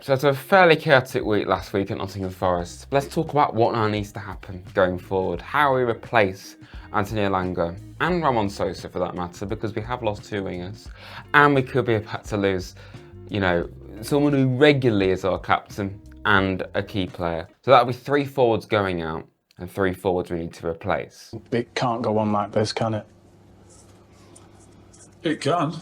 so it's a fairly chaotic week last week at Nottingham Forest. Let's talk about what now needs to happen going forward. How we replace Anthony Elanga and Ramon Sosa for that matter, because we have lost 2 wingers and we could be about to lose, you know, someone who regularly is our captain and a key player. So that'll be 3 forwards going out and 3 forwards we need to replace. It can't go on like this, can it? It can.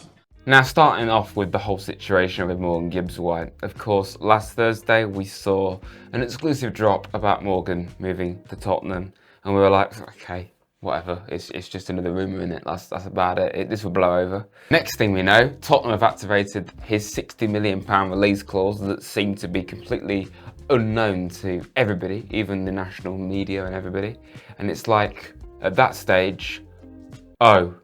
Now, starting off with the whole situation with Morgan Gibbs-White. Of course, last Thursday we saw an exclusive drop about Morgan moving to Tottenham, and we were like, okay, whatever, it's just another rumour, innit? That's about it. This will blow over. Next thing we know, Tottenham have activated his £60 million release clause that seemed to be completely unknown to everybody, even the national media and everybody. And it's like, at that stage, oh,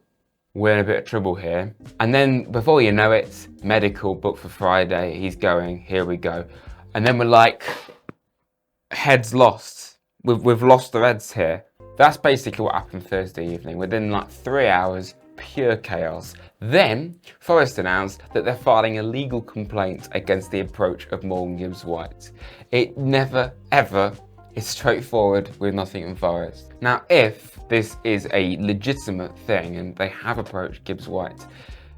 we're in a bit of trouble here. And then before you know it, medical booked for Friday, he's going, here we go. And then we're like, heads lost. We've lost the Reds here. That's basically what happened Thursday evening. Within like 3 hours, pure chaos. Then Forest announced that they're filing a legal complaint against the approach of Morgan Gibbs-White. It never, ever is straightforward with Nottingham Forest. Now, if this is a legitimate thing and they have approached Gibbs-White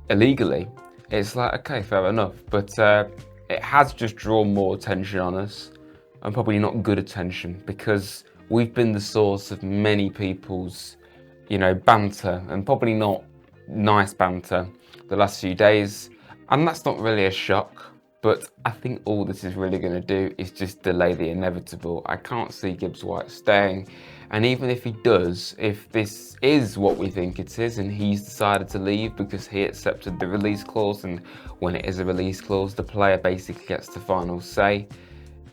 illegally, it's like, okay, fair enough. But it has just drawn more attention on us, and probably not good attention, because we've been the source of many people's, you know, banter, and probably not nice banter the last few days. And that's not really a shock. But I think all this is really going to do is just delay the inevitable. I can't see Gibbs-White staying. And even if he does, if this is what we think it is and he's decided to leave because he accepted the release clause, and when it is a release clause, the player basically gets the final say,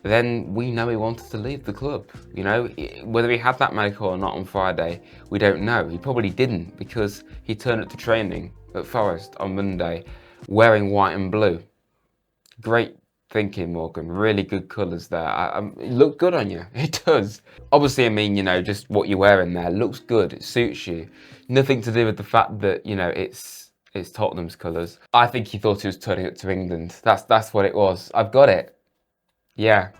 then we know he wanted to leave the club. You know, whether he had that medical or not on Friday, we don't know. He probably didn't, because he turned up to training at Forest on Monday wearing white and blue. Great thinking, Morgan. Really good colours there. It looked good on you. It does. Obviously, I mean, you know, just what you're wearing there looks good. It suits you. Nothing to do with the fact that, you know, it's Tottenham's colours. I think he thought he was turning up to England. That's what it was. I've got it. Yeah.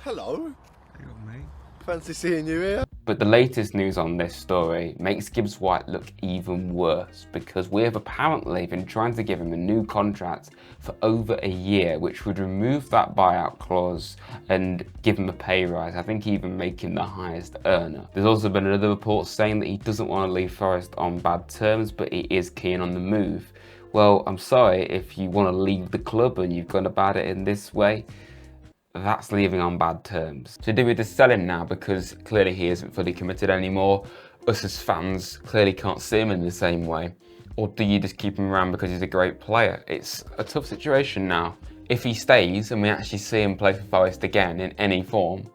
Hello. Hang on, mate. Fancy seeing you here. But the latest news on this story makes Gibbs-White look even worse, because we have apparently been trying to give him a new contract for over a year, which would remove that buyout clause and give him a pay rise. I think even make him the highest earner. There's also been another report saying that he doesn't want to leave Forest on bad terms, but he is keen on the move. Well, I'm sorry, if you want to leave the club and you've gone about it in this way, that's leaving on bad terms. To do with the selling now, because clearly he isn't fully committed anymore. Us as fans clearly can't see him in the same way. Or do you just keep him around because he's a great player? It's a tough situation now. If he stays and we actually see him play for Forest again in any form,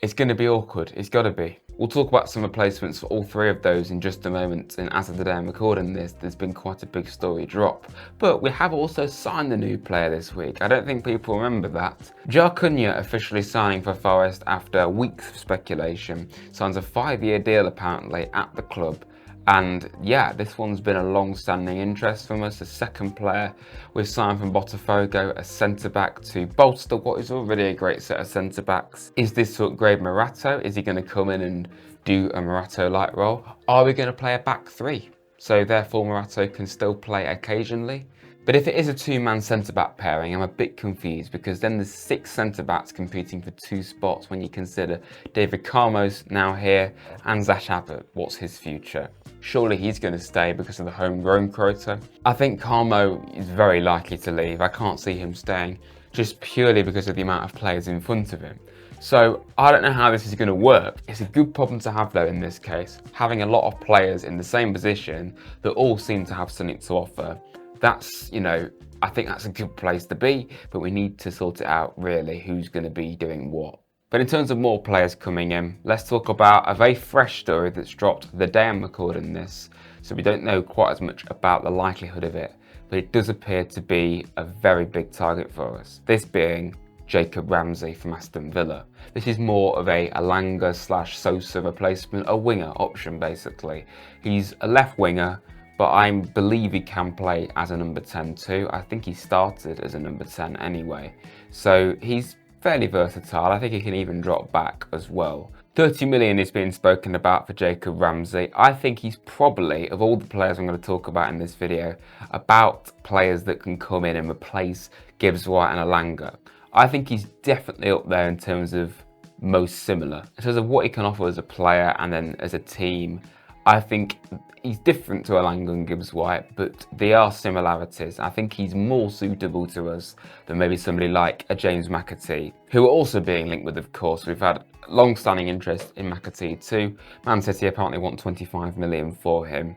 it's going to be awkward. It's got to be. We'll talk about some replacements for all 3 of those in just a moment, and as of the day I'm recording this, there's been quite a big story drop. But we have also signed a new player this week. I don't think people remember that. Jar Cunha officially signing for Forest after weeks of speculation. Signs a 5-year deal apparently at the club. And yeah, this one's been a long-standing interest from us. A second player we've signed from Botafogo, a centre-back to bolster what is already a great set of centre-backs. Is this to upgrade Morato? Is he going to come in and do a Morato-like role? Are we going to play a back 3? So therefore Morato can still play occasionally? But if it is a 2-man centre-back pairing, I'm a bit confused, because then there's 6 centre-backs competing for 2 spots when you consider David Carmo's now here and Zash Abbott. What's his future? Surely he's going to stay because of the homegrown quota. I think Carmo is very likely to leave. I can't see him staying, just purely because of the amount of players in front of him. So I don't know how this is going to work. It's a good problem to have though in this case, having a lot of players in the same position that all seem to have something to offer. That's, you know, I think that's a good place to be, but we need to sort it out really, who's going to be doing what. But in terms of more players coming in, let's talk about a very fresh story that's dropped the day I'm recording this. So we don't know quite as much about the likelihood of it, but it does appear to be a very big target for us. This being Jacob Ramsey from Aston Villa. This is more of a Elanga / Sosa replacement, a winger option basically. He's a left winger, but I believe he can play as a number 10 too. I think he started as a number 10 anyway. So he's fairly versatile. I think he can even drop back as well. 30 million is being spoken about for Jacob Ramsey. I think he's probably, of all the players I'm going to talk about in this video, about players that can come in and replace Gibbs-White and Alanga. I think he's definitely up there in terms of most similar. In terms of what he can offer as a player and then as a team, I think he's different to Alanga and Gibbs-White, but there are similarities. I think he's more suitable to us than maybe somebody like a James Mcatee, who are also being linked with, of course. We've had long-standing interest in Mcatee too. Man City apparently want 25 million for him.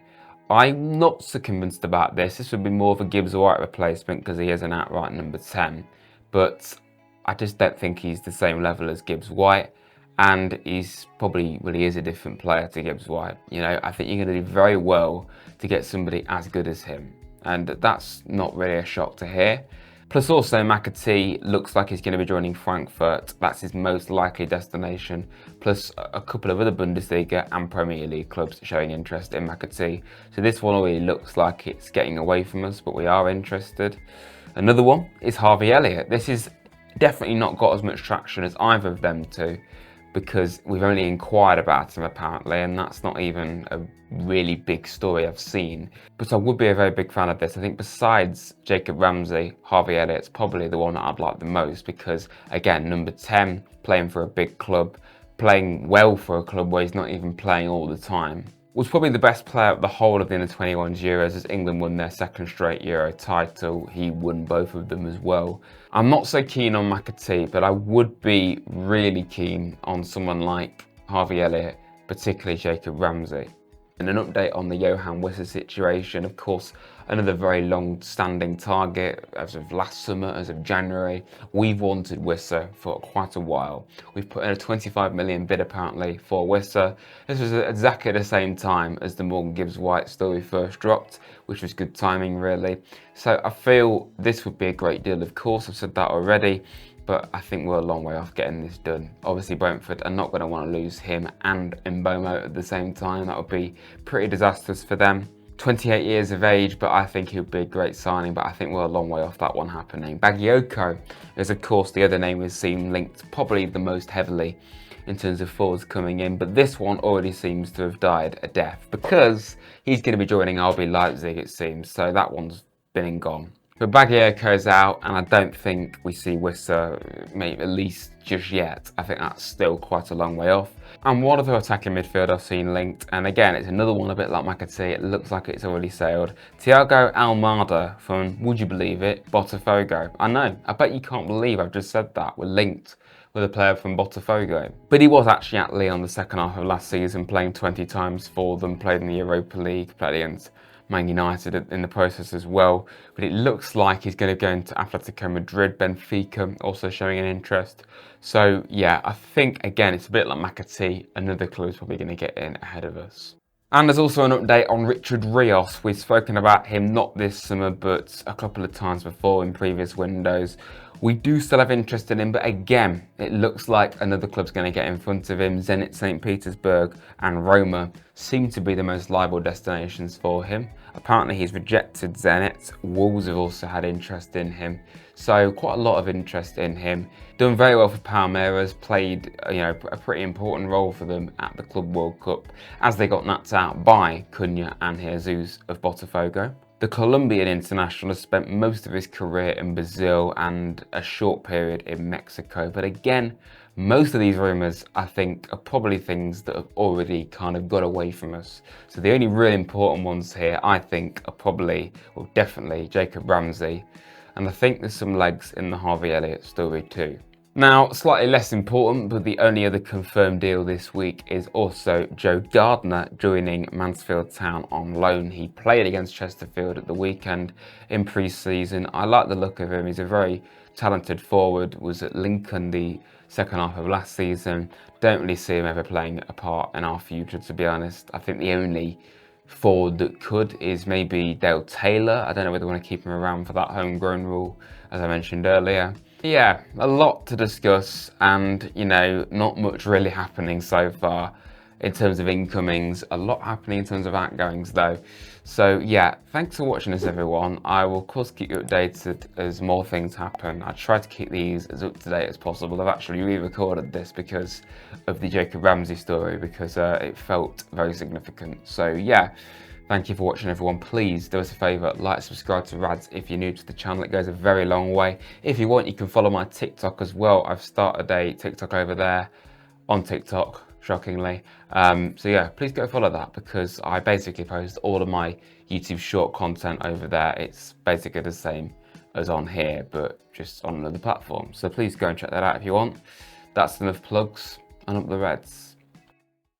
I'm not so convinced about this. This would be more of a Gibbs-White replacement because he is an outright number 10. But I just don't think he's the same level as Gibbs-White. And he's probably really is a different player to Gibbs-White. You know, I think you're going to do very well to get somebody as good as him. And that's not really a shock to hear. Plus also Mcatee looks like he's going to be joining Frankfurt. That's his most likely destination. Plus a couple of other Bundesliga and Premier League clubs showing interest in Mcatee. So this one already looks like it's getting away from us, but we are interested. Another one is Harvey Elliott. This is definitely not got as much traction as either of them two, because we've only inquired about him apparently, and that's not even a really big story I've seen. But I would be a very big fan of this. I think besides Jacob Ramsey, Harvey Elliott's probably the one that I'd like the most because, again, number 10, playing for a big club, playing well for a club where he's not even playing all the time. Was probably the best player of the whole of the under-21s Euros as England won their second straight Euro title. He won both of them as well. I'm not so keen on Mcatee, but I would be really keen on someone like Harvey Elliott, particularly Jacob Ramsey. And an update on the Johan Wissa situation, of course, another very long-standing target as of last summer, as of January. We've wanted Wissa for quite a while. We've put in a 25 million bid apparently for Wissa. This was exactly the same time as the Morgan Gibbs-White story first dropped, which was good timing really. So I feel this would be a great deal, of course, I've said that already. But I think we're a long way off getting this done. Obviously Brentford are not going to want to lose him and Mbomo at the same time. That would be pretty disastrous for them. 28 years of age, but I think he would be a great signing, but I think we're a long way off that one happening. Bagayoko is of course the other name we've seen linked probably the most heavily in terms of forwards coming in, but this one already seems to have died a death because he's going to be joining RB Leipzig, it seems, so that one's been and gone. But Baggioko's out, and I don't think we see Wissa, maybe at least just yet. I think that's still quite a long way off. And one other attacking midfield I've seen linked, and again, it's another one a bit like Mcatee, it looks like it's already sailed. Thiago Almada from, would you believe it, Botafogo. I know, I bet you can't believe I've just said that. We're linked with a player from Botafogo. But he was actually at Lyon the second half of last season, playing 20 times for them, played in the Europa League, played against Man United in the process as well, but it looks like he's going to go into Atletico Madrid, Benfica also showing an interest. So yeah, I think again it's a bit like Mcatee, another club is probably going to get in ahead of us. And there's also an update on Richard Rios. We've spoken about him not this summer but a couple of times before in previous windows. We do still have interest in him, but again, it looks like another club's going to get in front of him. Zenit St. Petersburg and Roma seem to be the most liable destinations for him. Apparently he's rejected Zenit. Wolves have also had interest in him. So quite a lot of interest in him. Done very well for Palmeiras, played a pretty important role for them at the Club World Cup as they got knocked out by Cunha and Jesus of Botafogo. The Colombian international has spent most of his career in Brazil and a short period in Mexico. But again, most of these rumours, I think, are probably things that have already kind of got away from us. So the only really important ones here, I think, are probably, well, definitely Jacob Ramsey. And I think there's some legs in the Harvey Elliott story too. Now, slightly less important, but the only other confirmed deal this week is also Joe Gardner joining Mansfield Town on loan. He played against Chesterfield at the weekend in pre-season. I like the look of him. He's a very talented forward, was at Lincoln the second half of last season. Don't really see him ever playing a part in our future, to be honest. I think the only forward that could is maybe Dale Taylor. I don't know whether they want to keep him around for that homegrown rule, as I mentioned earlier. Yeah, a lot to discuss and, not much really happening so far. in terms of incomings, a lot happening in terms of outgoings though. So yeah, thanks for watching this everyone. I will of course keep you updated as more things happen. I try to keep these as up to date as possible. I've actually re-recorded this because of the Jacob Ramsey story, because it felt very significant. So yeah, thank you for watching everyone. Please do us a favour, like, subscribe to Rads if you're new to the channel. It goes a very long way. If you want, you can follow my TikTok as well. I've started a TikTok over there on TikTok, shockingly. So yeah, please go follow that, because I basically post all of my YouTube short content over there. It's basically the same as on here, but just on another platform. So please go and check that out if you want. That's enough plugs, and up the Reds.